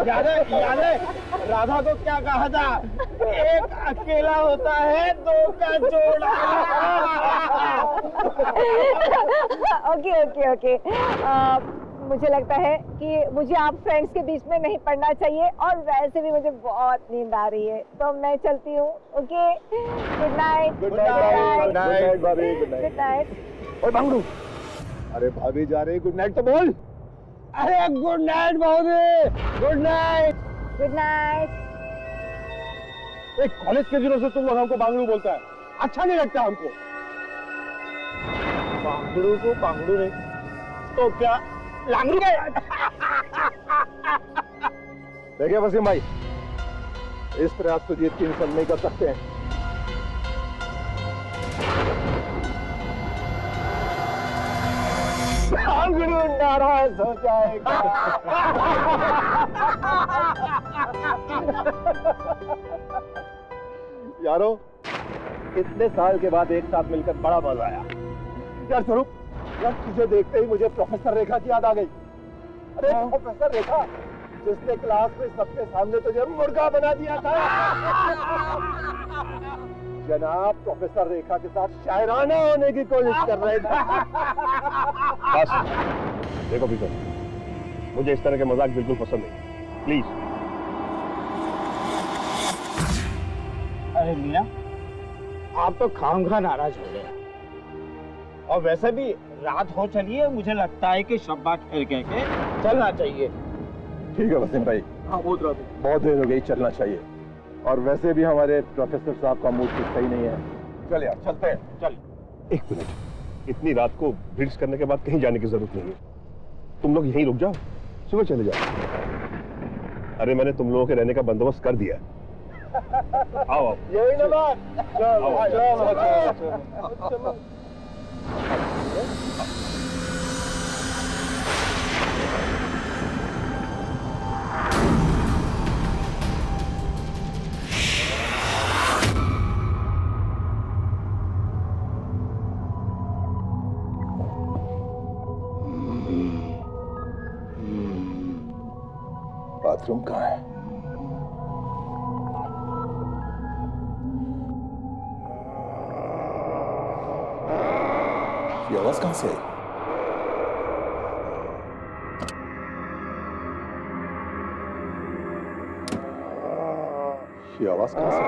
याद है राधा को क्या कहा था? एक अकेला होता है, दो का जोड़ा। Okay okay okay. मुझे लगता है कि मुझे आप फ्रेंड्स के बीच में नहीं पढ़ना चाहिए, और वैसे भी मुझे बहुत नींद आ रही है, तो मैं चलती हूँ। Okay, good night. Good night भाभी, गुड नाइट। और भांगड़ू, अरे भाभी जा रही, गुड नाइट तो बोल। अरे गुड नाइट भाभी, गुड नाइट। Good night. एक कॉलेज के दिनों से तुम लोग हमको बांगड़ू बोलता है, अच्छा नहीं लगता हमको। बांगड़ू को बांगड़ू नहीं तो क्या लांगड़ू है? देखिए वसीम भाई, इस तरह आप तो जीत की इंसल्ट नहीं कर सकते हैं। बांगड़ू नाराज हो जाएगा। यारो, इतने साल के बाद एक साथ मिलकर बड़ा मजा आया। यार स्वरूप, यार तुझे देखते ही मुझे प्रोफेसर रेखा की याद आ गई। अरे प्रोफेसर रेखा, जिसने क्लास में सबके सामने तुझे मुर्गा बना दिया था। जनाब प्रोफेसर रेखा के साथ शायराना होने की कोशिश कर रहे थे। बस देखो ऑफिसर, मुझे इस तरह के मजाक बिल्कुल पसंद नहीं, प्लीज। अरे मियां, आप तो खामखा नाराज हो गए। और वैसे भी रात हो चली है, मुझे लगता है कि शब्बा खेल के चलना चाहिए। ठीक है वसीम भाई, हाँ बहुत देर हो गई, चलना चाहिए। और वैसे भी हमारे प्रोफेसर साहब का मूड कुछ सही नहीं है। चल यार, चलते हैं। चल। एक मिनट, इतनी रात को ड्रिंक्स करने के बाद कहीं जाने की जरूरत नहीं है। तुम लोग यहीं रुक जाओ, सुबह चले जाओ। अरे मैंने तुम लोगों के रहने का बंदोबस्त कर दिया। आओ आओ। यही ना बात। चलो। बाथरूम कहाँ है? ये आवाज कहां से आई? ये आवाज कहां से आई?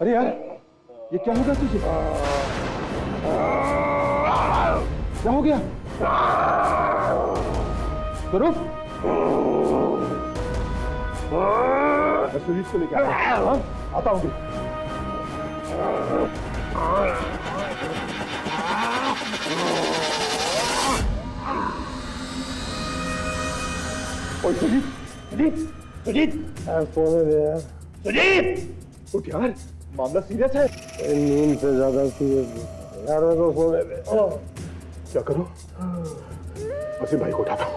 अरे यार, ये क्या होगा तुझे? क्या हो गया? स्वरूप, मैं सुजीत को लेके आता हूँ। ओए सुजीत, सुजीत, सुजीत, सुजीत, उठ यार, मामला सीरियस है। नींद से ज्यादा सीरियस यार, मेरे को सोने दे। क्या करूं? वसीम भाई को उठाता हूं।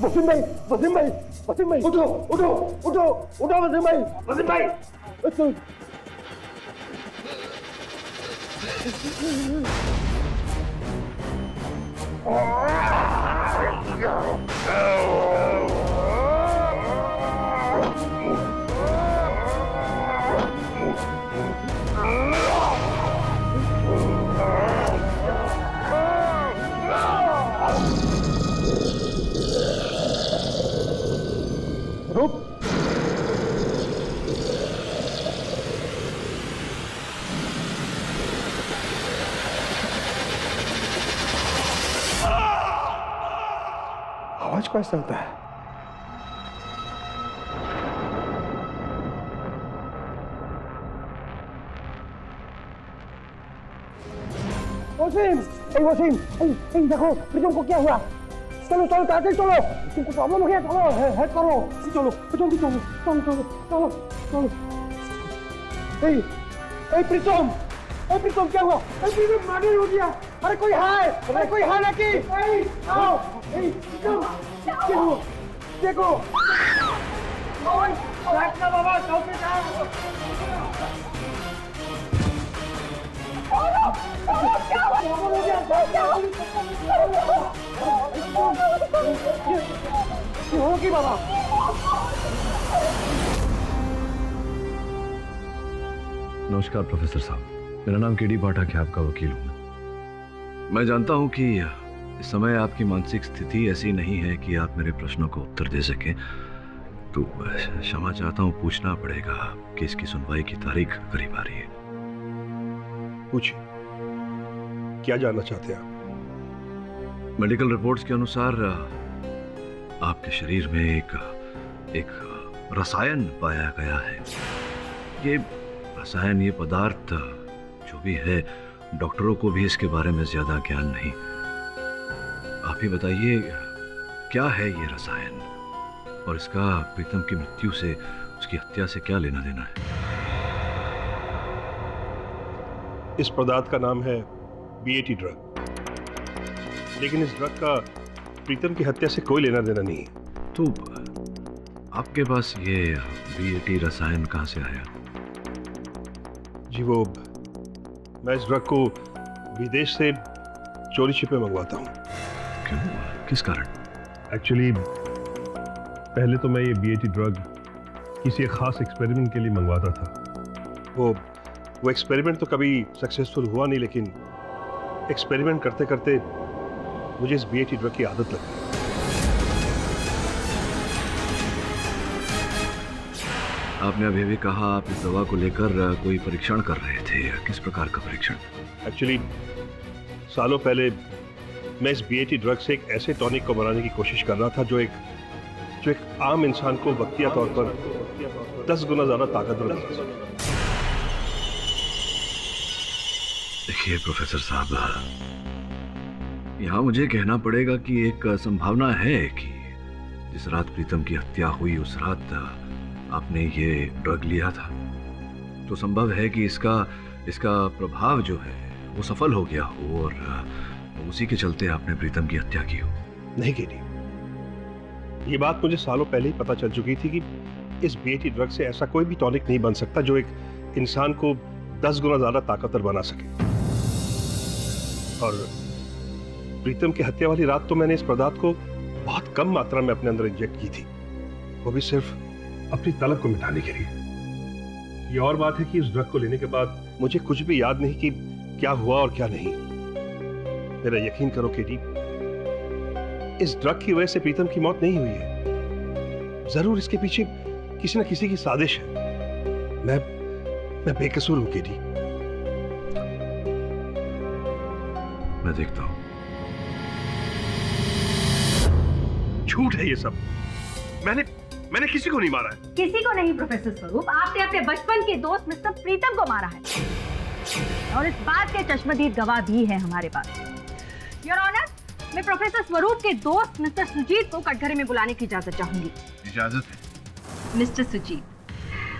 वसीम भाई, वसीम भाई, वसीम भाई, उठो, उठो, उठो, उठो वसीम भाई, वसीम भाई। रुक। आवाज कैसा होता है? वसीम, वसीम, देखो प्रीतम को क्या हुआ? चलो चलो ताकि चलो, तुमको प्रॉब्लम हो गया, चलो हेल्प करो, चलो जल्दी चलो चलो चलो चलो चलो। प्रीतम, प्रीतम क्या हुआ? प्रीतम मर्डर हो गया। अरे कोई है, अरे कोई है ना कि? आओ, प्रीतम क्या हुआ? देखो बाबा चौके जाओ। होगी बाबा। नमस्कार प्रोफेसर साहब, मेरा नाम केडी पाठक है, आपका वकील हूँ। मैं जानता हूँ कि इस समय आपकी मानसिक स्थिति ऐसी नहीं है कि आप मेरे प्रश्नों को उत्तर दे सकें, तो क्षमा चाहता हूँ, पूछना पड़ेगा। केस की सुनवाई की तारीख करीब आ रही है। पूछिए, क्या जानना चाहते हैं आप? मेडिकल रिपोर्ट्स के अनुसार आपके शरीर में एक रसायन पाया गया है। ये रसायन, ये पदार्थ जो भी है, डॉक्टरों को भी इसके बारे में ज्यादा ज्ञान नहीं। आप ही बताइए, क्या है ये रसायन और इसका प्रीतम की मृत्यु से, उसकी हत्या से क्या लेना देना है? इस पदार्थ का नाम है BAT ड्रग, लेकिन इस ड्रग का प्रीतम की हत्या से कोई लेना देना नहीं है। तो आपके पास ये BAT रसायन कहां से आया? जी वो, मैं इस ड्रग को विदेश से चोरी छिपे मंगवाता हूँ। क्यों, किस कारण? एक्चुअली पहले तो मैं ये BAT ड्रग किसी एक खास एक्सपेरिमेंट के लिए मंगवाता था। वो एक्सपेरिमेंट तो कभी सक्सेसफुल हुआ नहीं, लेकिन एक्सपेरिमेंट करते करते मुझे इस BAT ड्रग की आदत लग गई। आपने अभी भी कहा आप इस दवा को लेकर कोई परीक्षण कर रहे थे। किस प्रकार का परीक्षण? एक्चुअली सालों पहले मैं इस BAT ड्रग से एक ऐसे टॉनिक को बनाने की कोशिश कर रहा था जो एक आम इंसान को वक्तिया तौर पर 10 गुना ज्यादा ताकतवर बना सके। देखिए प्रोफेसर साहब, यहाँ मुझे कहना पड़ेगा कि एक संभावना है कि जिस रात प्रीतम की हत्या हुई उस रात आपने ये ड्रग लिया था, तो संभव है कि इसका प्रभाव जो है वो सफल हो गया हो और उसी के चलते आपने प्रीतम की हत्या की हो। नहीं केडी, ये बात मुझे सालों पहले ही पता चल चुकी थी कि इस BAT ड्रग से ऐसा कोई भी टॉनिक नहीं बन सकता जो एक इंसान को 10 गुना ज्यादा ताकतवर बना सके। और प्रीतम की हत्या वाली रात तो मैंने इस पदार्थ को बहुत कम मात्रा में अपने अंदर इंजेक्ट की थी, वो भी सिर्फ अपनी तलब को मिटाने के लिए। ये और बात है कि इस ड्रग को लेने के बाद मुझे कुछ भी याद नहीं कि क्या हुआ और क्या नहीं। मेरा यकीन करो केडी, इस ड्रग की वजह से प्रीतम की मौत नहीं हुई है। जरूर इसके पीछे किसी न किसी की साजिश है। मैं बेकसूर हूं केडी। मैं देखता हूं। झूठ है ये सब। मैंने किसी को नहीं मारा है। किसी को नहीं प्रोफेसर स्वरूप, आपने अपने बचपन के दोस्त मिस्टर प्रीतम को मारा है, और इस बात के चश्मदीद गवाह भी है हमारे पास। योर ऑनर, मैं प्रोफेसर स्वरूप के दोस्त मिस्टर सुजीत को कटघरे में बुलाने की इजाजत चाहूंगी। इजाजत है। मिस्टर सुजीत,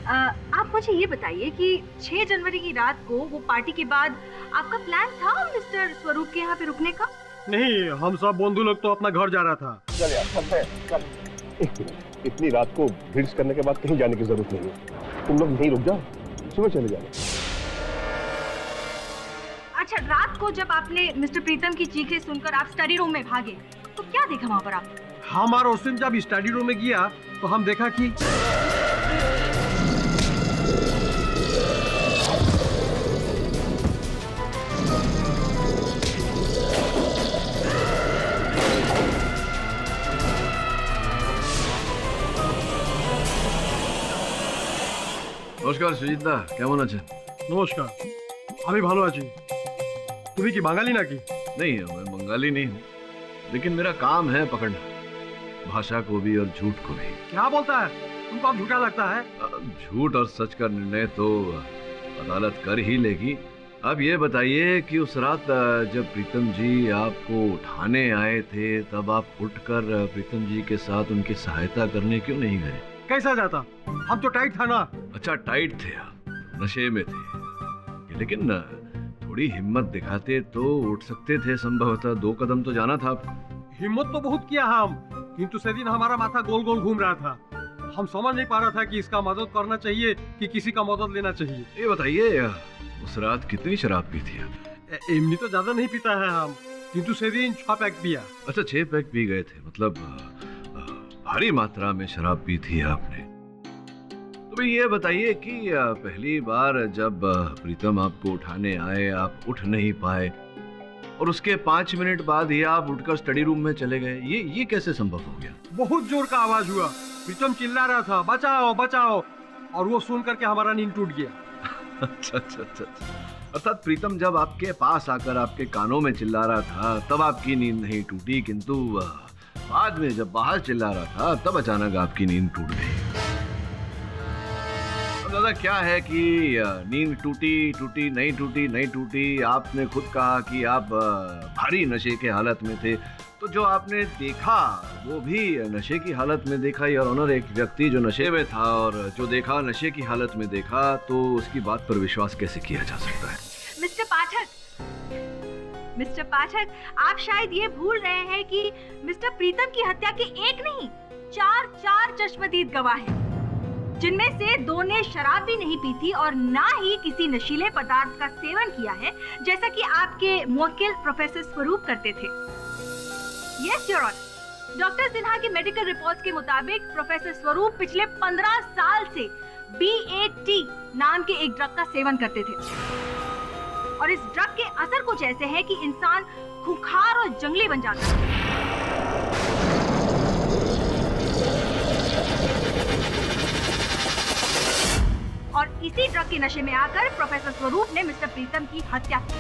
आप मुझे ये बताइए कि 6 जनवरी की रात को वो पार्टी के बाद आपका प्लान था मिस्टर स्वरूप के यहाँ पे रुकने का? नहीं, हम सब बंधु लोग तो अपना घर जा रहा था। चल यार, चलते हैं। इतनी रात को ड्रिंक्स करने के बाद कहीं जाने की जरूरत नहीं है। तुम लोग यहीं रुक जाओ, सुबह चले जाओ। अच्छा, रात को जब आपने मिस्टर प्रीतम की चीखें सुनकर आप स्टडी रूम में भागे, तो क्या देखा वहाँ पर आपने? हम और उस दिन जब स्टडी रूम में गया तो हम देखा कि নমস্কার সুজিত দা, কেমন আছেন? নমস্কার, আমি ভালো আছি। তুমি কি বাঙালি নাকি? नहीं, मैं बंगाली नहीं हूँ, लेकिन मेरा काम है पकड़ना, भाषा को भी और झूठ को भी। क्या बोलता है? तुमको अब झूठा लगता है? झूठ और सच का निर्णय तो अदालत कर ही लेगी। अब ये बताइए कि उस रात जब प्रीतम जी आपको उठाने आए थे, तब आप उठकर प्रीतम जी के साथ उनकी सहायता करने क्यों नहीं गए? कैसा जाता, हम तो टाइट था ना। अच्छा, टाइट थे आप, नशे में थे, लेकिन थोड़ी हिम्मत दिखाते तो उठ सकते थे। संभवतः 2 कदम तो जाना था आपको। हिम्मत तो बहुत किया हम, किंतु सेदिन हमारा माथा गोल गोल घूम रहा था। हम समझ नहीं पा रहा था कि इसका मदद करना चाहिए कि किसी का मदद लेना चाहिए। ये बताइए, उस रात कितनी शराब पी थी आप? इमनी तो ज्यादा नहीं पीता है हम, किंतु सेदिन 6 पैक पिया। अच्छा, 6 पैक पी गए थे, मतलब भारी मात्रा में शराब पी थी आपने। तो भाई ये बताइए कि पहली बार जब प्रीतम आपको उठाने आए, आप उठ नहीं पाए और उसके 5 मिनट बाद ही आप उठकर स्टडी रूम में चले गए, ये कैसे संभव हो गया? बहुत जोर का आवाज हुआ, प्रीतम चिल्ला रहा था बचाओ बचाओ, और वो सुन करके हमारा नींद टूट गया। अच्छा। अर्थात प्रीतम जब आपके पास आकर आपके कानों में चिल्ला रहा था तब आपकी नींद नहीं टूटी, किंतु बाद में जब बाहर चिल्ला रहा था तब अचानक आपकी नींद टूट गई। अब दादा क्या है कि नींद टूटी नहीं टूटी, आपने खुद कहा कि आप भारी नशे के हालत में थे, तो जो आपने देखा वो भी नशे की हालत में देखा। योर ऑनर, एक व्यक्ति जो नशे में था और जो देखा नशे की हालत में देखा, तो उसकी बात पर विश्वास कैसे किया जा सकता है? मिस्टर पाठक, आप शायद ये भूल रहे हैं कि मिस्टर प्रीतम की हत्या के 1 नहीं 4 चश्मदीद गवाह हैं, जिनमें से 2 ने शराब भी नहीं पी थी और ना ही किसी नशीले पदार्थ का सेवन किया है, जैसा कि आपके मुवक्किल प्रोफेसर स्वरूप करते थे। Yes your honour, doctor Sinha की मेडिकल रिपोर्ट्स के मुताबिक प्रोफेसर स्वरूप पिछले 15 साल से BAT नाम के एक ड्रग का सेवन करते थे, और इस ड्रग के असर कुछ ऐसे है कि इंसान खूंखार और जंगली बन जाता है। और इसी ड्रग के नशे में आकर प्रोफेसर स्वरूप ने मिस्टर प्रीतम की हत्या की।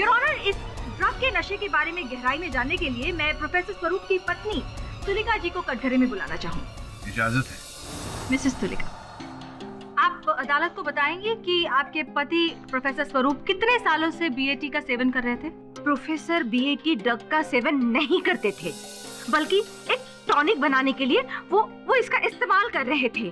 योर ऑनर, इस ड्रग के नशे के बारे में गहराई में जानने के लिए मैं प्रोफेसर स्वरूप की पत्नी तुलिका जी को कटघरे में बुलाना चाहूंगी। इजाजत है। मिसेस तुलिका, आप अदालत को बताएंगे कि आपके पति प्रोफेसर स्वरूप कितने सालों से BAT का सेवन कर रहे थे? प्रोफेसर BAT ड्रग का सेवन नहीं करते थे, बल्कि एक टॉनिक बनाने के लिए वो इसका इस्तेमाल कर रहे थे,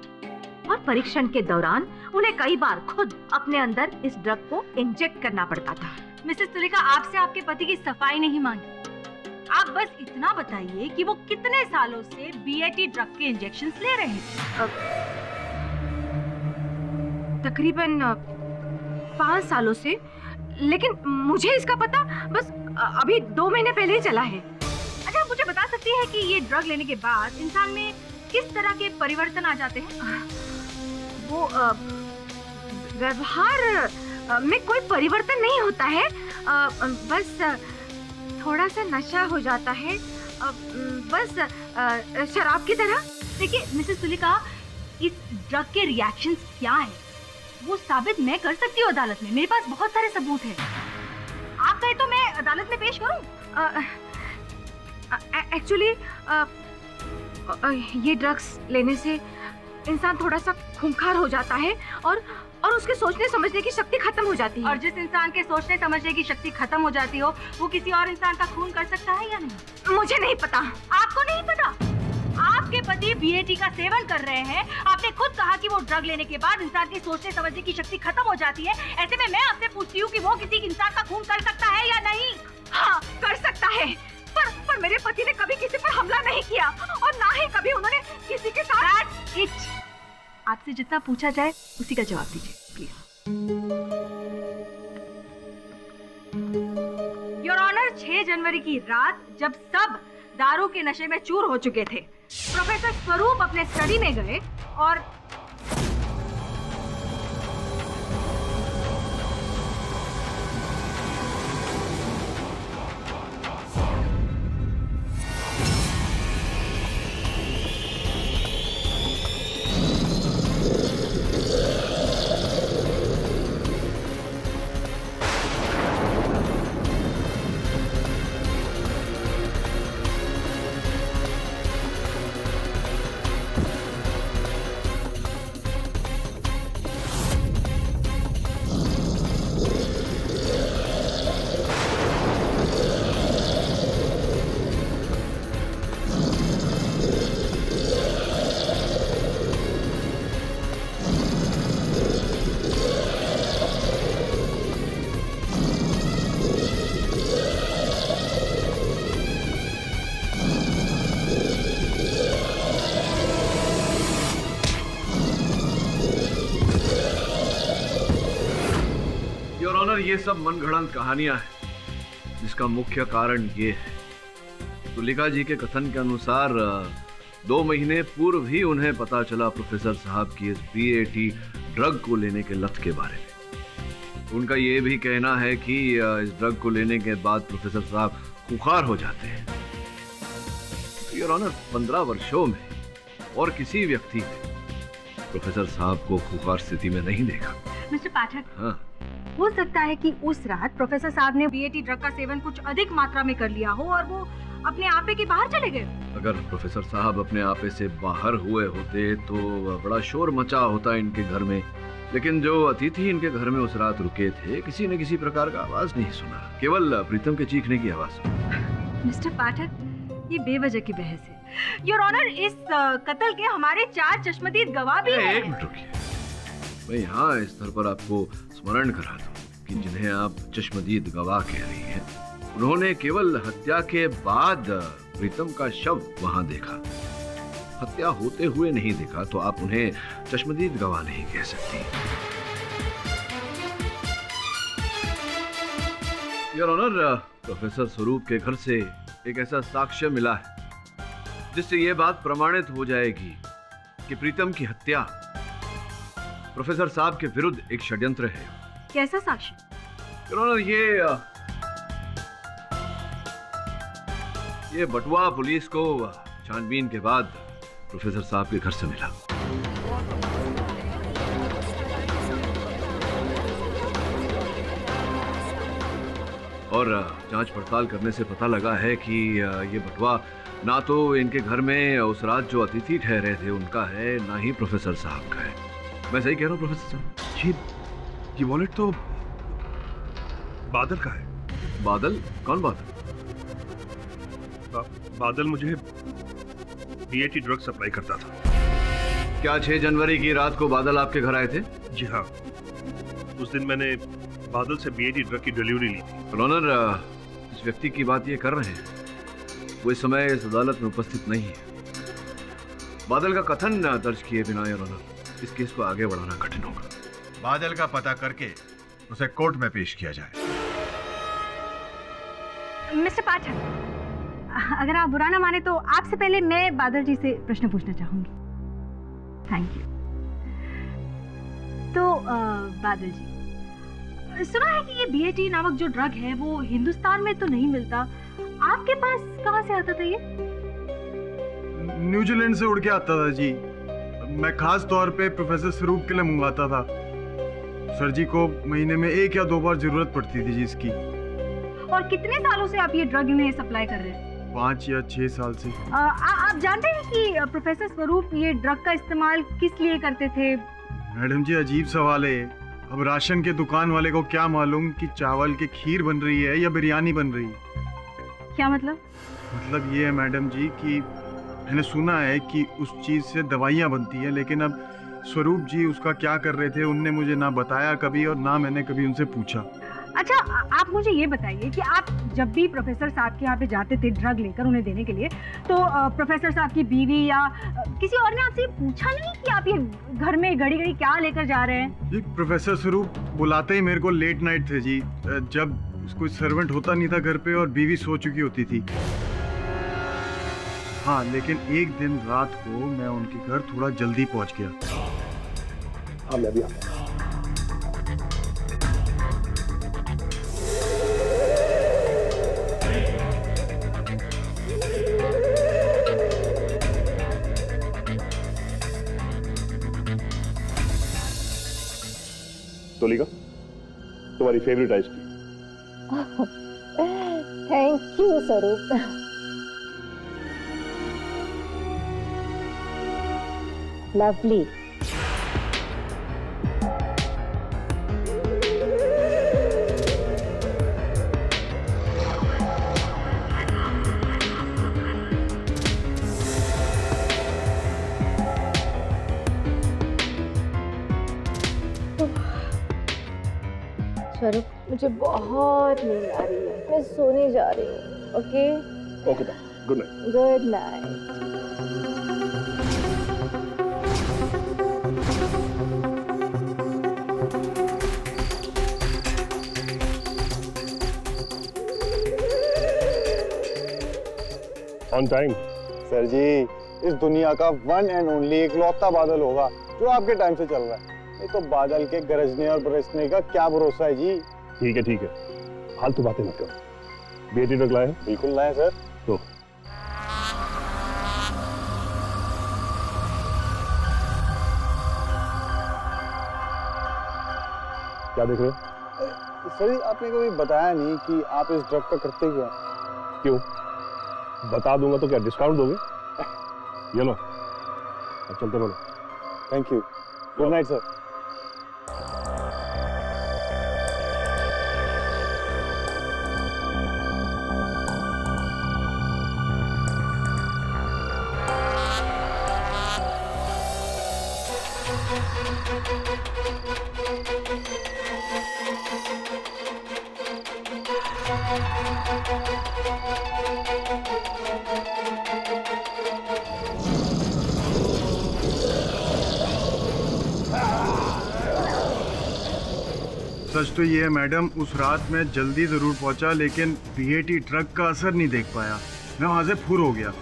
और परीक्षण के दौरान उन्हें कई बार खुद अपने अंदर इस ड्रग को इंजेक्ट करना पड़ता था। मिसेस तुलिका, आपसे आपके पति की सफाई नहीं मांगी, आप बस इतना बताइए कि वो कितने सालों से BAT ड्रग के इंजेक्शंस ले रहे हैं? तकरीबन 5 सालों से, लेकिन मुझे इसका पता बस अभी 2 महीने पहले ही चला है। अच्छा, मुझे बता सकती है कि ये ड्रग लेने के बाद इंसान में किस तरह के परिवर्तन आ जाते हैं? वो व्यवहार में कोई परिवर्तन नहीं होता है, बस थोड़ा सा नशा हो जाता है, बस शराब की तरह। देखिए मिसेस तुलिका, इस ड्रग के रिएक्शंस क्या है वो साबित मैं कर सकती हूँ अदालत में, मेरे पास बहुत सारे सबूत हैं। आप कहे तो मैं अदालत में पेश करूँ? एक्चुअली ये ड्रग्स लेने से इंसान थोड़ा सा खूंखार हो जाता है और उसके सोचने समझने की शक्ति खत्म हो जाती है। और जिस इंसान के सोचने समझने की शक्ति खत्म हो जाती हो, वो किसी और इंसान का खून कर सकता है या नहीं? मुझे नहीं पता। आपको नहीं पता? आपके पति BAT का सेवन कर रहे हैं, आपने खुद कहा कि वो ड्रग लेने के बाद इंसान की सोचने समझने की शक्ति खत्म हो जाती है। ऐसे में मैं आपसे पूछती हूँ कि वो किसी इंसान का खून कर सकता है या नहीं? हाँ, कर सकता है, पर मेरे पति ने कभी किसी पर हमला नहीं किया और ना ही कभी उन्होंने किसी के साथ। आपसे जितना पूछा जाए उसी का जवाब दीजिए प्लीज। योर ऑनर, 6 जनवरी की रात जब सब दारू के नशे में चूर हो चुके थे, प्रोफेसर स्वरूप अपने स्टडी में गए और ऑनर, ये सब मनगढ़ंत कहानियां हैं, जिसका मुख्य कारण ये है, तुलिका जी के कथन के अनुसार 2 महीने पूर्व ही उन्हें पता चला प्रोफेसर साहब की इस BAT ड्रग को लेने के लत के बारे में। उनका ये भी कहना है कि इस ड्रग को लेने के बाद प्रोफेसर साहब खुखार हो जाते हैं। योर ऑनर, 15 वर्षों में और किसी व्यक्ति ने प्रोफेसर साहब को खुखार स्थिति में नहीं देखा। मिस्टर पाठक, हाँ, हो सकता है कि उस रात प्रोफेसर साहब ने BAT ड्रग का सेवन कुछ अधिक मात्रा में कर लिया हो और वो अपने आपे के बाहर चले गए। अगर प्रोफेसर साहब अपने आपे से बाहर हुए होते तो बड़ा शोर मचा होता इनके घर में, लेकिन जो अतिथि इनके घर में उस रात रुके थे, किसी ने किसी प्रकार का आवाज नहीं सुना, केवल प्रीतम के चीखने की आवाज सुनी। मिस्टर पाठक, ये बेवजह की बहस है। योर ऑनर, इस कत्ल के हमारे 4 चश्मदीद गवाह भी हैं। 1 मिनट रुकिए, मैं यहाँ इस स्तर पर आपको स्मरण करा दूं कि जिन्हें आप चश्मदीद गवाह कह रही हैं, उन्होंने केवल हत्या के बाद प्रीतम का शव वहां देखा, हत्या होते हुए नहीं देखा, तो आप उन्हें चश्मदीद गवाह नहीं कह सकती। योर ऑनर, प्रोफेसर स्वरूप के घर से एक ऐसा साक्ष्य मिला है जिससे यह बात प्रमाणित हो जाएगी कि प्रीतम की हत्या प्रोफेसर साहब के विरुद्ध एक षड्यंत्र है। कैसा साक्ष्य? योर ऑनर, ये बटुआ पुलिस को छानबीन के बाद प्रोफेसर साहब के घर से मिला। और जांच पड़ताल करने से पता लगा है कि ये बटुआ ना तो इनके घर में उस रात जो अतिथि ठहरे थे उनका है, ना ही प्रोफेसर साहब का है। मैं सही कह रहा हूँ प्रोफेसर साहब? ये वॉलेट तो बादल का है। बादल? कौन बादल? बादल मुझे BAT ड्रग सप्लाई करता था। क्या 6 जनवरी की रात को बादल आपके घर आए थे? जी हाँ, उस दिन मैंने बादल से BAT ड्रग की डिलीवरी ली थी। ऑनर, इस व्यक्ति की बात ये कर रहे हैं, वो इस समय इस अदालत में उपस्थित नहीं है। बादल का कथन दर्ज किए बिना योर ऑनर इस केस को आगे बढ़ाना कठिन होगा। बादल का पता करके उसे कोर्ट में पेश किया जाए। मिस्टर पाठक, अगर आप बुरा ना माने तो आपसे पहले मैं बादल जी से प्रश्न पूछना चाहूंगी। Thank you. तो बादल जी, सुना है कि ये BAT नामक जो ड्रग है वो हिंदुस्तान में तो नहीं मिलता, आपके पास कहाँ से आता था ये? न्यूजीलैंड से उड़ के आता था जी। मैं खास तौर पे प्रोफेसर स्वरूप के लिए मंगवाता था। सर जी को महीने में 1 या 2 बार जरूरत पड़ती थी जी इसकी। और कितने सालों से आप ये ड्रग इन्हें सप्लाई कर रहे हैं? 5 या 6 साल से। आप जानते हैं कि प्रोफेसर स्वरूप ये ड्रग का इस्तेमाल किस लिए करते थे? मैडम जी, अजीब सवाल है। अब राशन के दुकान वाले को क्या मालूम कि चावल की खीर बन रही है या बिरयानी बन रही है? क्या मतलब? मतलब ये है मैडम जी कि मैंने सुना है कि उस चीज से दवाइयाँ बनती है, लेकिन अब स्वरूप जी उसका क्या कर रहे थे उनने मुझे ना बताया कभी और ना मैंने कभी उनसे पूछा। अच्छा, आप मुझे ये बताइए कि आप जब भी प्रोफेसर साहब के यहाँ पे जाते थे ड्रग लेकर उन्हें देने के लिए, तो प्रोफेसर साहब की बीवी या किसी और ने आपसे पूछा नहीं कि आप ये घर में घड़ी घड़ी क्या लेकर जा रहे हैं? जी, प्रोफेसर स्वरूप बुलाते ही मेरे को लेट नाइट थे जी, जब कोई सर्वेंट होता नहीं था घर पे और बीवी सो चुकी होती थी। हाँ, लेकिन एक दिन रात को मैं उनके घर थोड़ा जल्दी पहुंच गया। हाँ, मैं भी आता हूँ। तुलिका, तुम्हारी फेवरेट आइसक्रीम। थैंक यू स्वरूप। लवली। स्वरूप, मुझे बहुत नींद आ रही है, मैं सोने जा रही हूँ। Okay? Okay, good night. Good night. On time. Sir ji, इस दुनिया का वन एंड ओनली इकलौता बादल होगा जो आपके टाइम से चल रहा है। नहीं तो बादल के गरजने और बरसने का क्या भरोसा है जी। ठीक है ठीक है, फालतू बातें मत करो। बीएटी ड्रग लाए? बिल्कुल लाए सर। तो क्या देख रहे हो? सर जी, आपने कभी बताया नहीं कि आप इस ड्रग का करते क्यों? क्यों? बता दूंगा तो क्या डिस्काउंट दोगे? ये लो, अब चलते बोलो। Thank you. Good night sir. सच तो ये है मैडम, उस रात में जल्दी जरूर पहुंचा लेकिन बीएटी ड्रग का असर नहीं देख पाया। मैं वहां से फुर हो गया।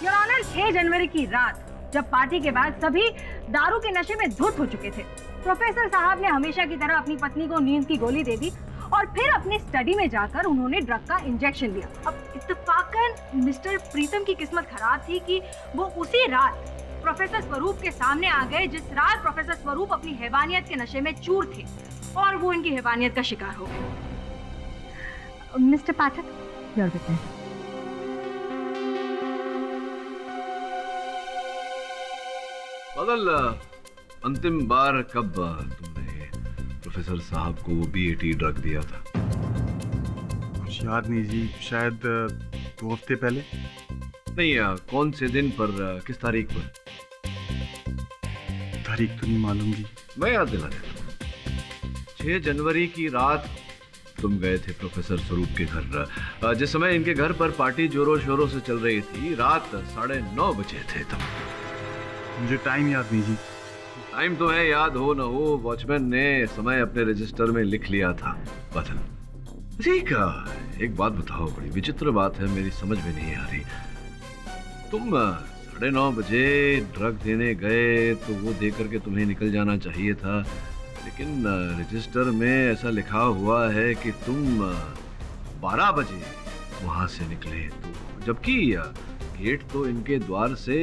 योर ऑनर, 6 जनवरी की रात जब पार्टी के बाद सभी दारू के नशे में धुत हो चुके थे, प्रोफेसर साहब ने हमेशा की तरह अपनी पत्नी को नींद की गोली दे दी और फिर अपने स्टडी में जाकर उन्होंने ड्रग का इंजेक्शन लिया। अब इत्तेफाकन मिस्टर प्रीतम की किस्मत खराब थी कि वो उसी रात प्रोफेसर स्वरूप के सामने आ गए जिस रात प्रोफेसर स्वरूप अपनी हैवानियत के नशे में चूर थे और वो इनकी हैवानियत का शिकार हो गए। Mister Pathak, your witness. बादल, अंतिम बार कब तुमने प्रोफेसर साहब को बीएटी ड्रग दिया था? कुछ याद नहीं जी, शायद 2 हफ्ते पहले। नहीं, कौन से दिन पर, किस तारीख पर? तारीख तो नहीं मालूम जी। मैं याद दिला देता हूँ। 6 जनवरी की रात तुम गए थे प्रोफेसर स्वरूप के घर। जिस समय इनके घर पर पार्टी जोरों शोरों से चल रही थी, रात 9:30 बजे थे तुम। मुझे टाइम याद नहीं जी। टाइम तो है, याद हो न हो, वॉचमैन ने समय अपने रजिस्टर में लिख लिया था। बादल, ठीक है, एक बात बताओ, बड़ी विचित्र बात है, मेरी समझ में नहीं आ रही। तुम 9:30 बजे ड्रग देने गए तो वो दे करके तुम्हें निकल जाना चाहिए था, लेकिन रजिस्टर में ऐसा लिखा हुआ है कि तुम 12 बजे वहां से निकले, तो जबकि गेट तो इनके द्वार से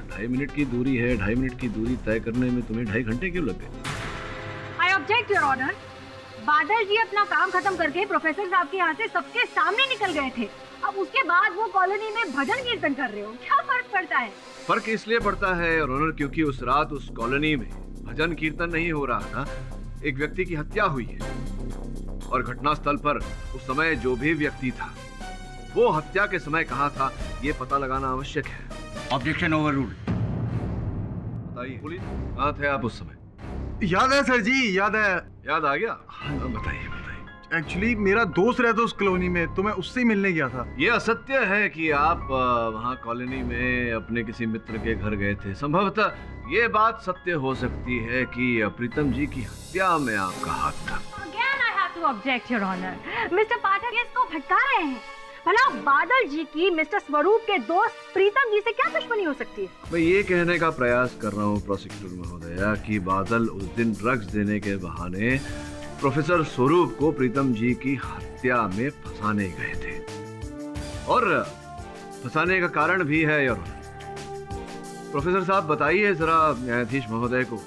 2.5 मिनट की दूरी है। 2.5 मिनट की दूरी तय करने में तुम्हें 2.5 घंटे क्यों लग गए? I object your honour. Badal ji अपना काम खत्म करके प्रोफेसर साहब के यहाँ से सबके सामने निकल गए थे। अब उसके बाद वो कॉलोनी में भजन कीर्तन कर रहे हो, क्या फर्क पड़ता है? फर्क इसलिए पड़ता है योर ऑनर क्योंकि उस रात उस कॉलोनी में भजन कीर्तन नहीं हो रहा था, एक व्यक्ति की हत्या हुई है और घटनास्थल पर उस समय जो भी व्यक्ति था वो हत्या के समय कहाँ था ये पता लगाना आवश्यक है। Objection overruled. बताइए, पुलिस कहाँ थे आप उस समय? याद है सर जी, याद है। याद आ गया? बताइए बताइए। एक्चुअली मेरा दोस्त रहता उस कॉलोनी में, तो मैं उससे ही मिलने गया था। ये असत्य है कि आप वहाँ कॉलोनी में अपने किसी मित्र के घर गए थे। संभवतः ये बात सत्य हो सकती है कि प्रीतम जी की हत्या में आपका हाथ था। Again I have to object, Your Honor. Mister Pathak इसको भटका रहे हैं। भला बादल जी की मिस्टर स्वरूप के दोस्त प्रीतम जी से क्या दुश्मनी हो सकती है? मैं ये कहने का प्रयास कर रहा हूँ प्रोसिक्यूटर महोदया कि बादल उस दिन ड्रग्स देने के बहाने प्रोफेसर स्वरूप को प्रीतम जी की हत्या में फंसाने गए थे, और फंसाने का कारण भी है। और प्रोफेसर साहब बताइए जरा न्यायाधीश महोदय को,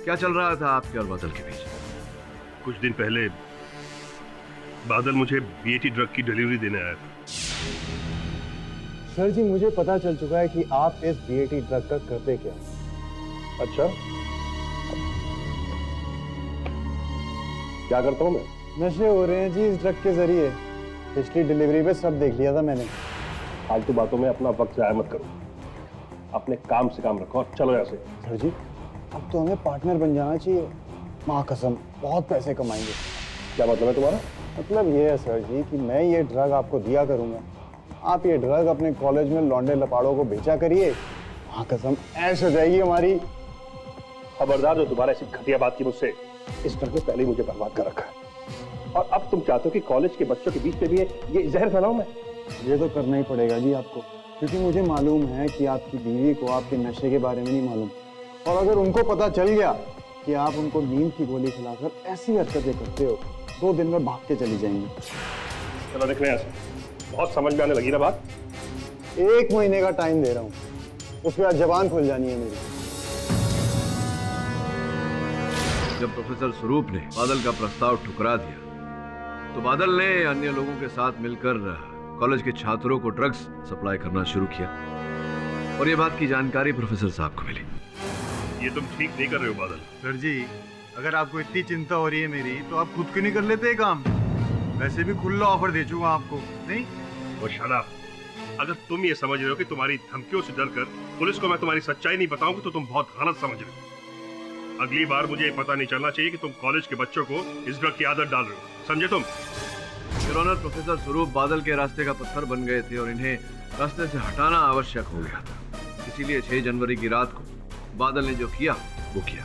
क्या चल रहा था आपके और बादल के बीच? कुछ दिन पहले बादल मुझे बीएटी ड्रग की डिलीवरी देने आया था। सर जी, मुझे पता चल चुका है कि आप इस बीएटी ड्रग का करते क्या। अच्छा, क्या करता हूँ मैं? नशे हो रहे हैं जी इस ड्रग के जरिए। पिछली डिलीवरी पे सब देख लिया था मैंने। फालतू बातों में अपना वक्त जाया मत करो, अपने काम से काम रखो और चलो यहाँ से। सर जी, अब तो हमें पार्टनर बन जाना चाहिए। माँ कसम, बहुत पैसे कमाएंगे। क्या मतलब है तुम्हारा? मतलब ये है सर जी कि मैं ये ड्रग आपको दिया करूँगा, आप ये ड्रग अपने कॉलेज में लौंडे लपाड़ों को बेचा करिए। माँ कसम, ऐश हो जाएगी हमारी। खबरदार, जो दोबारा ऐसी घटिया बात की मुझसे। इस ड्रग ने पहले ही मुझे बर्बाद कर रखा है, और अब तुम चाहते हो कि कॉलेज के बच्चों के बीच में भी ये जहर फैलाऊं मैं? ये तो करना ही पड़ेगा जी आपको। क्योंकि मुझे मालूम है कि आपकी बीवी को आपके नशे के बारे में नहीं मालूम, और अगर उनको पता चल गया कि आप उनको नींद की गोली खिलाकर ऐसी हरकतें करते हो, 2 दिन में भाग के चली जाएंगी। चलो देख रहे हैं, बहुत समझ में आने लगी ना बात। 1 महीने का टाइम दे रहा हूँ, उसके बाद जबान खुल जानी है मेरी। जब प्रोफेसर स्वरूप ने बादल का प्रस्ताव ठुकरा दिया तो बादल ने अन्य लोगों के साथ मिलकर कॉलेज के छात्रों को ड्रग्स सप्लाई करना शुरू किया और ये बात की जानकारी प्रोफेसर साहब को मिली। ये तुम ठीक नहीं कर रहे हो बादल। सर जी, अगर आपको इतनी चिंता हो रही है मेरी, तो आप खुद क्यों नहीं कर लेते काम? वैसे भी खुला ऑफर दे चुका आपको, नहीं? वो शराब, अगर तुम ये समझ रहे हो कि तुम्हारी धमकियों से डरकर पुलिस को मैं तुम्हारी सच्चाई नहीं बताऊंगी तो तुम बहुत गलत समझ रहे हो। अगली बार मुझे ये पता नहीं चलना चाहिए कि तुम कॉलेज के बच्चों को इस ड्रग की आदत डाल रहे हो, समझे तुम? योर ऑनर, प्रोफेसर स्वरूप बादल के रास्ते का पत्थर बन गए थे और इन्हें रास्ते से हटाना आवश्यक हो गया था। इसीलिए 6 जनवरी की रात को बादल ने जो किया वो किया।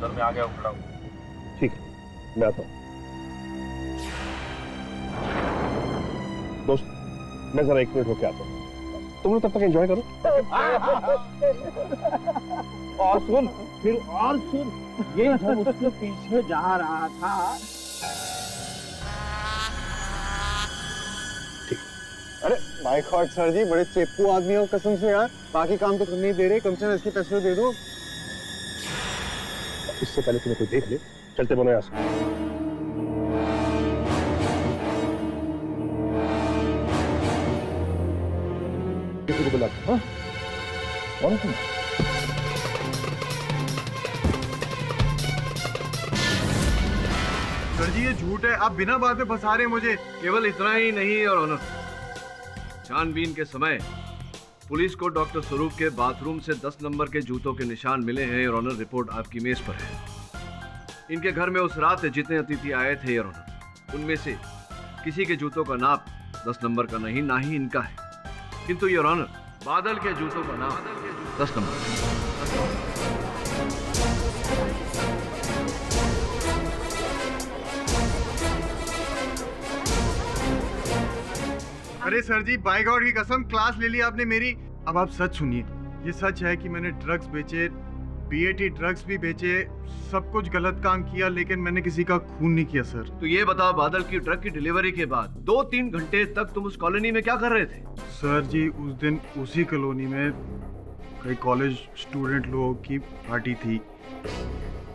सर मैं आ गया, खड़ा हूँ। ठीक है, मैं आता हूँ। दोस्त, मैं जरा 1 मिनट होके आता हूँ, तुम लोग तब तक एंजॉय करो। और सुन, फिर और सुन, ये जब उसके पीछे जा रहा था। अरे माय गॉड सर जी, बड़े चेपू आदमी हो कसम से यार। बाकी काम तो करने ही दे रहे, कम से कम इसके पैसे दे दो। इससे पहले तुम्हें कोई देख ले, चलते बनो यहाँ से। किसी को बुला, हाँ? कौन तुम? सर जी ये झूठ है, आप बिना बात में फंसा रहे हैं मुझे। केवल इतना ही नहीं और ऑनर, छानबीन के समय पुलिस को डॉक्टर स्वरूप के बाथरूम से 10 नंबर के जूतों के निशान मिले हैं और ऑनर, रिपोर्ट आपकी मेज पर है। इनके घर में उस रात जितने अतिथि आए थे और ऑनर, उनमें से किसी के जूतों का नाप 10 नंबर का नहीं, ना ही इनका है। किंतु योर ऑनर, बादल के जूतों का नाम 10 नंबर। अरे सर जी, बाय गॉड की कसम, क्लास ले ली आपने मेरी। अब आप सच सुनिए, ये सच है कि मैंने ड्रग्स बेचे, बीएटी ड्रग्स भी बेचे, सब कुछ गलत काम किया, लेकिन मैंने किसी का खून नहीं किया सर। तो ये बताओ, बादल की ड्रग की डिलीवरी के बाद 2-3 घंटे तक तुम उस कॉलोनी में क्या कर रहे थे? सर जी, उस दिन उसी कॉलोनी में कई कॉलेज स्टूडेंट लोगों की पार्टी थी,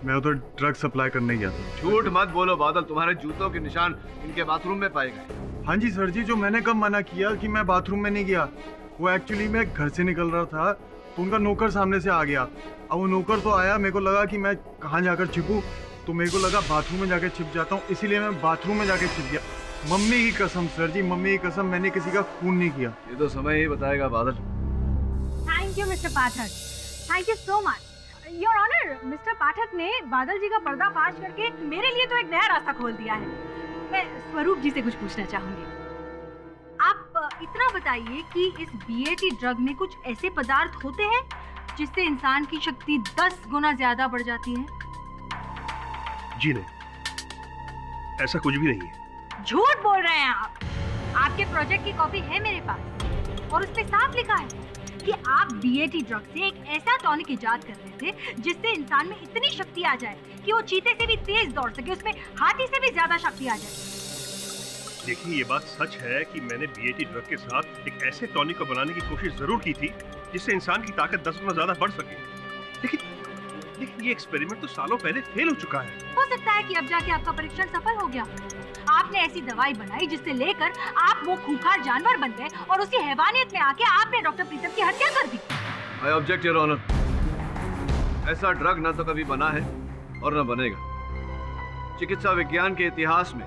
मैं उधर ड्रग सप्लाई करने गया था। झूठ मत बोलो बादल, तुम्हारे जूतों के निशान इनके बाथरूम में पाए गए। हाँ जी सर जी, जो मैंने कब मना किया कि मैं बाथरूम में नहीं गया, वो एक्चुअली मैं घर से निकल रहा था तो उनका नौकर सामने से आ गया। अब वो नौकर तो आया, मेरे को लगा कि मैं कहाँ जाकर छिपूं, तो मेरे को लगा बाथरूम में जाकर छिप जाता हूँ, इसीलिए मैं बाथरूम में जाकर छिप गया। मम्मी की कसम सर जी, मम्मी की कसम, मैंने किसी का खून नहीं किया। ये तो समय ही बताएगा Badal. Thank you mister Pathak, thank you so much. Your honour, mister Pathak ने बादल जी का पर्दाफाश करके मेरे लिए तो एक नया रास्ता खोल दिया है। मैं स्वरूप जी से कुछ पूछना चाहूंगी। आप इतना बताइए कि इस बीएटी ड्रग में कुछ ऐसे पदार्थ होते हैं जिससे इंसान की शक्ति 10 गुना ज्यादा बढ़ जाती है? जी नहीं, ऐसा कुछ भी नहीं है। झूठ बोल रहे हैं आप। आपके प्रोजेक्ट की कॉपी है मेरे पास और उसमें साफ लिखा है कि आप बीएटी ड्रग से एक ऐसा टॉनिक इजाद कर रहे थे जिससे इंसान में इतनी शक्ति आ जाए कि वो चीते से भी तेज दौड़ सके, उसमें हाथी से भी ज्यादा शक्ति आ जाए। देखिए, ये बात सच है कि मैंने बीएटी ड्रग के साथ एक ऐसे टॉनिक को बनाने की कोशिश जरूर की थी जिससे इंसान की ताकत 10 गुना ज्यादा बढ़ सके, लेकिन ये एक्सपेरिमेंट तो सालों पहले फेल हो चुका है। हो सकता है कि अब जाके आपका परीक्षण सफल हो गया। आपने ऐसी दवाई बनाई जिससे लेकर आप वो खूंखार जानवर बन गए और उसी हैवानियत में आके आपने डॉक्टर प्रीतम की हत्या कर दी। I object your honour. ऐसा ड्रग न तो कभी बना है और न बनेगा। चिकित्सा विज्ञान के इतिहास में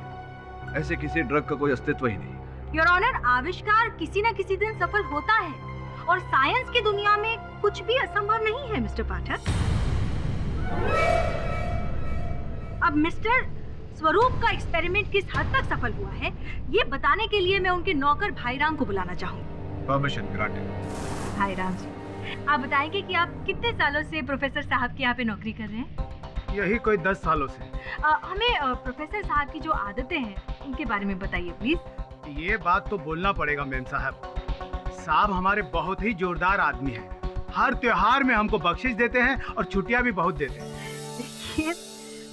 ऐसे किसी ड्रग का कोई अस्तित्व ही नहीं। योर ऑनर, आविष्कार किसी न किसी दिन सफल होता है और साइंस की दुनिया में कुछ भी असंभव नहीं है मिस्टर पाठक। अब मिस्टर स्वरूप का एक्सपेरिमेंट किस हद तक सफल हुआ है, ये बताने के लिए मैं उनके नौकर भाईराम को बुलाना चाहूंगी। Permission granted. भाईराम जी, आप बताएंगे कि आप कितने सालों से प्रोफेसर साहब के यहाँ पे नौकरी कर रहे हैं? यही कोई 10 सालों से। हमें प्रोफेसर साहब की जो आदतें हैं उनके बारे में बताइए प्लीज। ये बात तो बोलना पड़ेगा मेम साहब, साहब हमारे बहुत ही जोरदार आदमी हैं। हर त्योहार में हमको बख्शिश देते हैं और छुट्टियां भी बहुत देते हैं। देखिए,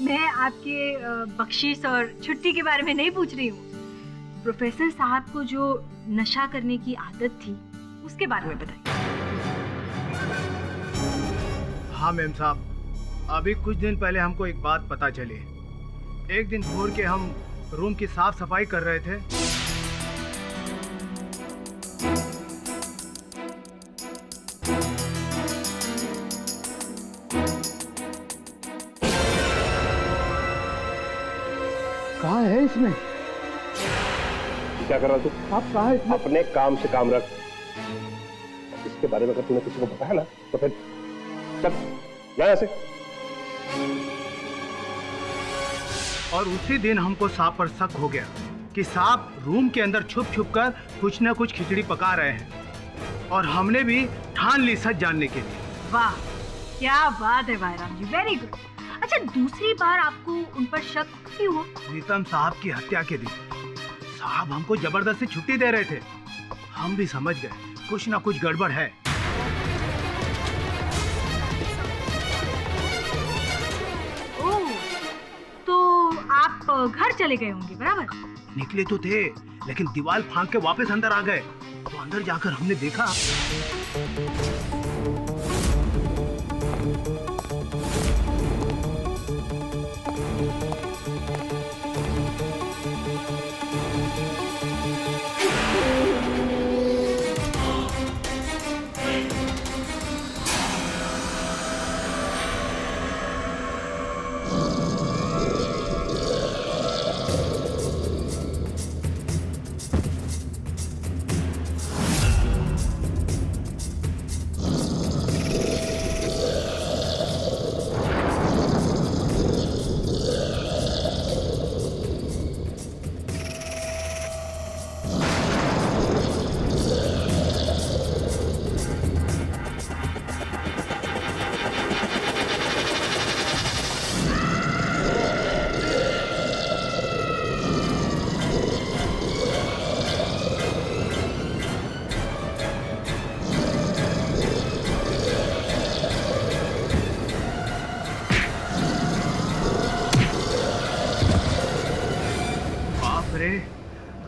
मैं आपके बख्शिश और छुट्टी के बारे में नहीं पूछ रही हूँ। प्रोफेसर साहब को जो नशा करने की आदत थी उसके बारे में बताइए। हाँ मेम साहब, अभी कुछ दिन पहले हमको एक बात पता चली। एक दिन भोर के हम रूम की साफ सफाई कर रहे थे, कहाँ है इसमें? क्या कर रहा तू? आप कहाँ है इसमें? अपने काम से काम रख। इसके बारे में अगर तूने किसी को बताया ना तो फिर चल जा यहाँ से। और उसी दिन हमको सांप पर शक हो गया कि सांप रूम के अंदर छुप छुप कर कुछ न कुछ खिचड़ी पका रहे हैं, और हमने भी ठान ली सच जानने के लिए। वाह, क्या बात है भाईराम जी, वेरी गुड। अच्छा, दूसरी बार आपको उन पर शक क्यों हुआ? प्रीतम साहब की हत्या के दिन साहब हमको जबरदस्ती छुट्टी दे रहे थे। हम भी समझ गए कुछ ना कुछ गड़बड़ है। ओह, तो आप घर चले गए होंगे, बराबर? निकले तो थे, लेकिन दीवार फांक के वापस अंदर आ गए। तो अंदर जाकर हमने देखा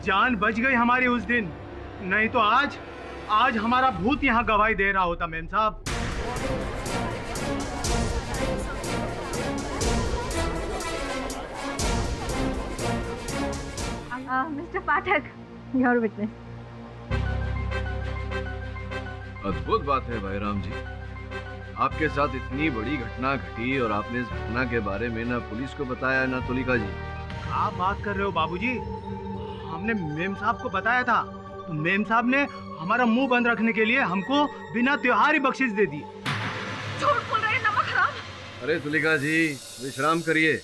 जान बच गई हमारी उस दिन, नहीं तो आज हमारा भूत यहाँ गवाही दे रहा होता मेम साहब। Mister Pathak, your witness. अद्भुत बात है भाईराम जी, आपके साथ इतनी बड़ी घटना घटी और आपने इस घटना के बारे में ना पुलिस को बताया ना तुलिका जी। आप बात कर रहे हो बाबूजी? हमने मेम साहब को बताया था, तो मेम साहब ने हमारा मुंह बंद रखने के लिए हमको बिना त्योहार ही बख्शिश दे दी। झूठ बोल रहे हैं, नमक हराम। अरे तुलिका जी, विश्राम करिए,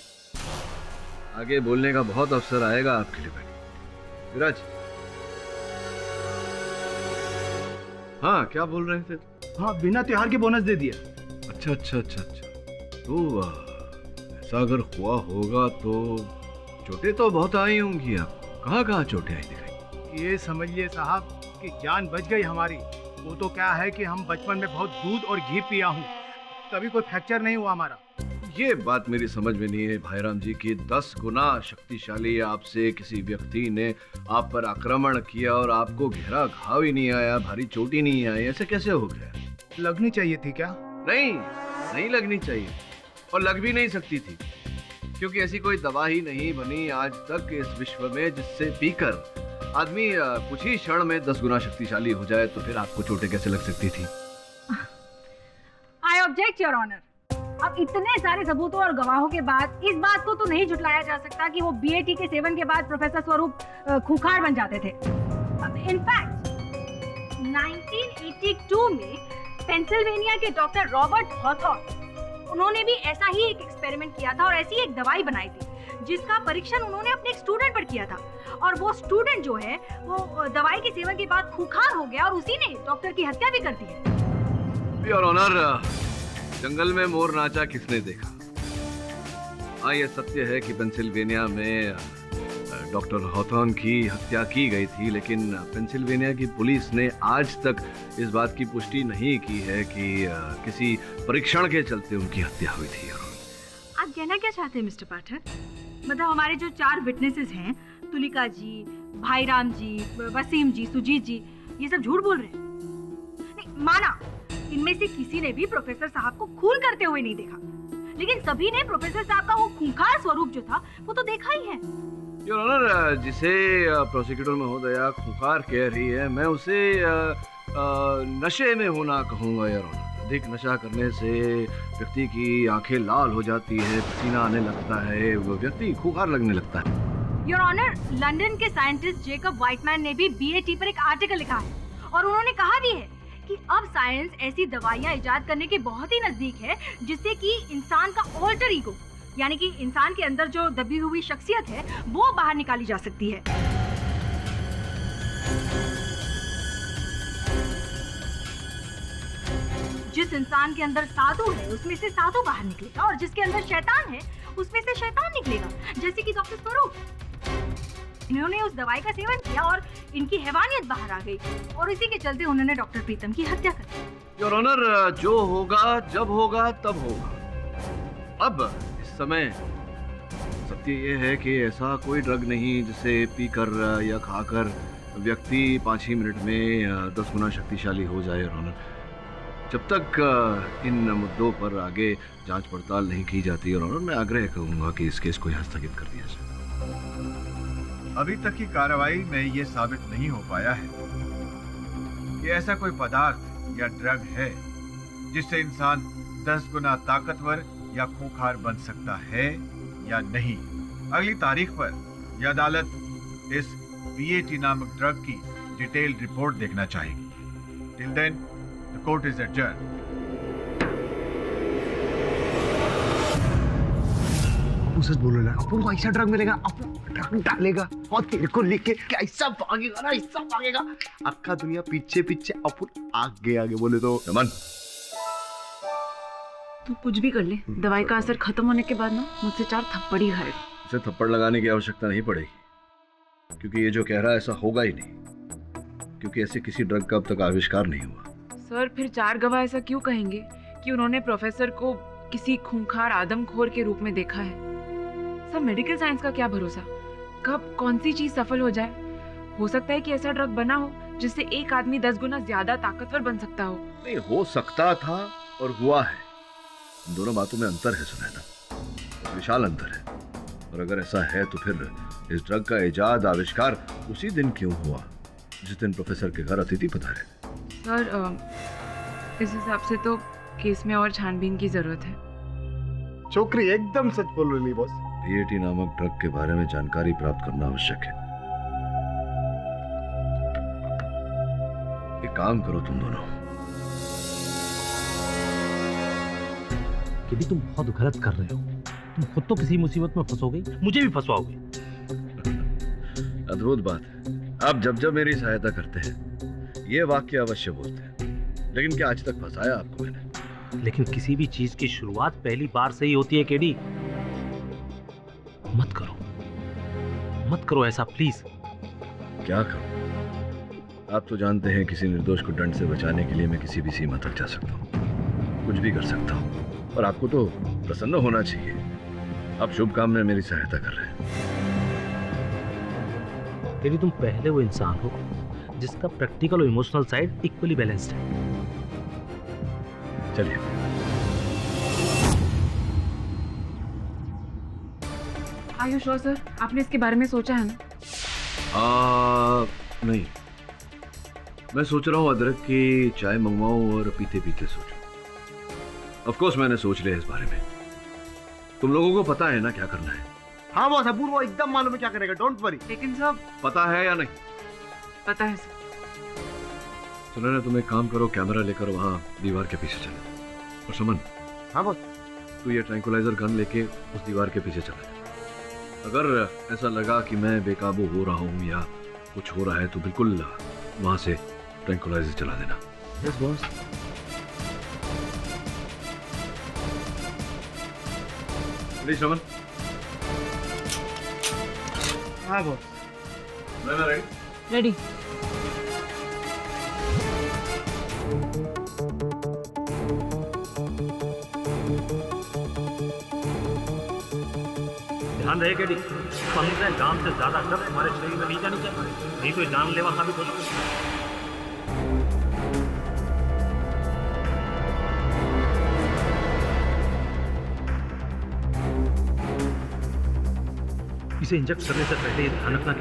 आगे बोलने का बहुत अवसर आएगा आपके लिए। विराज, हाँ क्या बोल रहे थे? हाँ, बिना त्योहार के बोनस दे दिया। अच्छा अच्छा अच्छा अच्छा, तो ऐसा अगर हुआ होगा तो चोटें तो बहुत आई होंगी। आप कहाँ चोटें आई दिखाई? ये समझिए साहब कि जान बच गई हमारी। वो तो क्या है कि हम बचपन में बहुत दूध और घी पिया हूँ, कभी कोई फ्रैक्चर नहीं हुआ हमारा। ये बात मेरी समझ में नहीं है भाईराम जी कि 10 गुना शक्तिशाली आपसे किसी व्यक्ति ने आप पर आक्रमण किया और आपको गहरा घाव ही नहीं आया, भारी चोट ही नहीं आई, ऐसे कैसे हो गया? लगनी चाहिए थी क्या? नहीं लगनी चाहिए, और लग भी नहीं सकती थी, क्योंकि ऐसी कोई दवा ही नहीं बनी आज तक इस विश्व में जिससे पीकर आदमी कुछ ही क्षण में 10 गुना शक्तिशाली हो जाए। तो फिर आपको चोटें कैसे लग सकती थी? I object your honour. अब इतने सारे सबूतों और गवाहों के बाद इस बात को तो नहीं झुटलाया जा सकता कि वो बीएटी के सेवन के बाद प्रोफेसर स्वरूप खूंखार बन जाते थे। इनफैक्ट 1982 में पेंसिल्वेनिया के डॉक्टर रॉबर्ट हॉथॉर्न, उन्होंने भी ऐसा ही एक एक्सपेरिमेंट किया था और ऐसी एक दवाई बनाई थी जिसका परीक्षण उन्होंने अपने एक स्टूडेंट पर किया था, और वो स्टूडेंट जो है वो दवाई के सेवन के बाद खूंखार हो गया और उसी ने डॉक्टर की हत्या भी कर दी है। योर ऑनर, जंगल में मोर नाचा किसने देखा? हाँ, ये सत्य है कि पेंसिल्वेनिया में डॉक्टर हॉथॉर्न की हत्या की गई थी, लेकिन पेंसिल्वेनिया की पुलिस ने आज तक इस बात की पुष्टि नहीं की है कि किसी परीक्षण के चलते उनकी हत्या हुई थी। आप कहना क्या चाहते हैं मिस्टर पाठक? मतलब हमारे जो 4 विटनेसेस हैं, तुलिका जी, भाईराम जी, वसीम जी, सुजीत जी, ये सब झूठ बोल रहे हैं? नहीं माना, इनमें से किसी ने भी प्रोफेसर साहब को खून करते हुए नहीं देखा, लेकिन सभी ने प्रोफेसर साहब का वो खूंखार स्वरूप जो था वो तो देखा ही है। योर ऑनर, जिसे प्रोसिक्यूटर महोदया खूंखार कह रही है, मैं उसे नशे में होना कहूँगा। योर ऑनर, अधिक नशा करने से व्यक्ति की आंखें लाल हो जाती है, पसीना आने लगता है, वो व्यक्ति खूंखार लगने लगता है। योर ऑनर, लंदन के साइंटिस्ट जेकब व्हाइटमैन ने भी बीएटी पर एक आर्टिकल लिखा है और उन्होंने कहा भी है कि अब साइंस ऐसी दवाइयां इजाद करने के बहुत ही नजदीक है जिससे कि इंसान का ऑल्टर ईगो, यानी कि इंसान के अंदर जो दबी हुई शख्सियत है वो बाहर निकाली जा सकती है। जिस इंसान के अंदर साधु है उसमें से साधु बाहर निकलेगा और जिसके अंदर शैतान है उसमें से शैतान निकलेगा, जैसे कि डॉक्टर स्वरूप। इन्होंने उस दवाई का सेवन किया और इनकी हैवानियत बाहर आ गई और इसी के चलते उन्होंने डॉक्टर प्रीतम की हत्या कर दी। योर ऑनर, जो होगा जब होगा तब होगा। अब इस समय सत्य ये है कि ऐसा कोई ड्रग नहीं जिसे पीकर या खाकर व्यक्ति 5 ही मिनट में 10 गुना शक्तिशाली हो जाए। योर ऑनर, जब तक इन मुद्दों पर आगे जांच पड़ताल नहीं की जाती, योर ऑनर, मैं आग्रह करूंगा कि इस केस को यहाँ स्थगित कर दिया जाए। अभी तक की कार्रवाई में ये साबित नहीं हो पाया है कि ऐसा कोई पदार्थ या ड्रग है जिससे इंसान 10 गुना ताकतवर या खूंखार बन सकता है या नहीं। अगली तारीख पर यह अदालत इस बीएटी नामक ड्रग की डिटेल्ड रिपोर्ट देखना चाहेगी। Till then the court is adjourn. सच बोल रहा है, अपन को ऐसा ड्रग मिलेगा, अपन ड्रग डालेगा और तेरे को लेके कैसा भागेगा ना, ऐसा भागेगा अक्का दुनिया पीछे पीछे, अपन आगे आगे बोले तो। रमन, तू कुछ भी कर ले, दवाई का असर खत्म होने के बाद ना मुझसे 4 थप्पड़ ही खाएगा। उसे थप्पड़ लगाने की आवश्यकता नहीं पड़ेगी, क्योंकि ये जो कह रहा है ऐसा होगा ही नहीं, क्योंकि ऐसे किसी ड्रग का अब तक आविष्कार नहीं हुआ। सर, फिर 4 गवाह ऐसा क्यों कहेंगे कि उन्होंने प्रोफेसर को किसी खूंखार आदमखोर के रूप में देखा है? सर, मेडिकल साइंस का क्या भरोसा, कब कौन सी चीज सफल हो जाए। हो सकता है कि ऐसा ड्रग बना हो जिससे एक आदमी 10 गुना ज्यादा ताकतवर बन सकता हो। नहीं, हो सकता था और हुआ है, इन दोनों बातों में अंतर है सुनैना, विशाल अंतर है। और अगर ऐसा है तो फिर इस ड्रग का इजाद आविष्कार उसी दिन क्यों हुआ जिस दिन प्रोफेसर के घर अतिथि पधारे? सर, इस हिसाब से तो केस में और छानबीन की जरूरत है। छोकरी एकदम सच बोल रही बॉस। बीएटी नामक ड्रग के बारे में जानकारी प्राप्त करना आवश्यक है। एक काम करो तुम दोनों। कि तुम बहुत गलत कर रहे हो, तुम खुद तो किसी मुसीबत में फंसोगे, मुझे भी फंसवाओगे। अद्भुत बात है, आप जब जब मेरी सहायता करते हैं ये वाक्य अवश्य बोलते हैं, लेकिन क्या आज तक फंसाया आपको मैंने? लेकिन किसी भी चीज की शुरुआत पहली बार से ही होती है केडी। मत करो ऐसा प्लीज। क्या करूं? आप तो जानते हैं किसी निर्दोष को दंड से बचाने के लिए मैं किसी भी सीमा तक जा सकता हूं, कुछ भी कर सकता हूं। और आपको तो प्रसन्न होना चाहिए, आप शुभ काम में मेरी सहायता कर रहे हैं। केडी, तुम पहले वो इंसान हो जिसका प्रैक्टिकल और इमोशनल साइड इक्वली बैलेंस्ड है। चलिए। आर यू श्योर सर, आपने इसके बारे में सोचा है ना? नहीं, मैं सोच रहा हूँ अदरक की चाय मंगवाऊं और पीते पीते सोचूं। ऑफ कोर्स मैंने सोच लिया इस बारे में, तुम लोगों को पता है ना क्या करना है? हाँ बॉस, अपूर्व वो एकदम मालूम है क्या करेगा, डोंट वरी। लेकिन सब पता है या नहीं? पता है सर। सुनो ना, तुम एक काम करो, कैमरा लेकर वहाँ दीवार के पीछे चले। और सुमन। हाँ बॉस। तू ये ट्रैंकुलाइजर गन लेके उस दीवार के पीछे चला। अगर ऐसा लगा कि मैं बेकाबू हो रहा हूँ या कुछ हो रहा है तो बिल्कुल वहाँ से ट्रैंकुलाइजर चला देना। Yes boss. श्रवण, हाँ बॉस। रेडी। ध्यान रहे कि पंद्रह जान से ज्यादा ड्रग्स हमारे शरीर में नहीं जानी चाहिए, नहीं तो जानलेवा साबित हो सकता है। इसे इंजेक्ट करने से पहले ये ध्यान रखना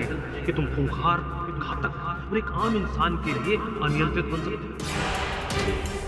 कि तुम खूंखार, घातक और एक आम इंसान के लिए अनियंत्रित बन सकते हो।